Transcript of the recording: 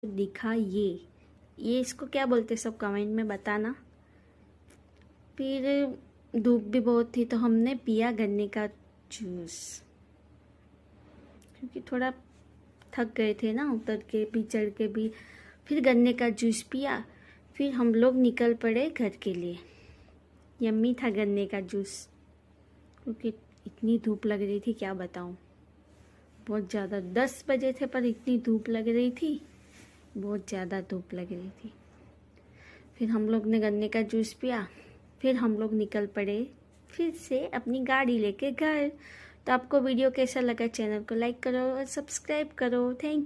दिखा ये इसको क्या बोलते सब कमेंट में बताना। फिर धूप भी बहुत थी तो हमने पिया गन्ने का जूस, क्योंकि थोड़ा थक गए थे ना, उतर के भी चढ़ के भी। फिर गन्ने का जूस पिया, फिर हम लोग निकल पड़े घर के लिए। यम्मी था गन्ने का जूस, क्योंकि इतनी धूप लग रही थी क्या बताऊं, बहुत ज़्यादा। 10 बजे थे पर इतनी धूप लग रही थी, बहुत ज़्यादा धूप लग रही थी। फिर हम लोग ने गन्ने का जूस पिया, फिर हम लोग निकल पड़े फिर से अपनी गाड़ी लेके घर। तो आपको वीडियो कैसा लगा, चैनल को लाइक करो और सब्सक्राइब करो। Thank you.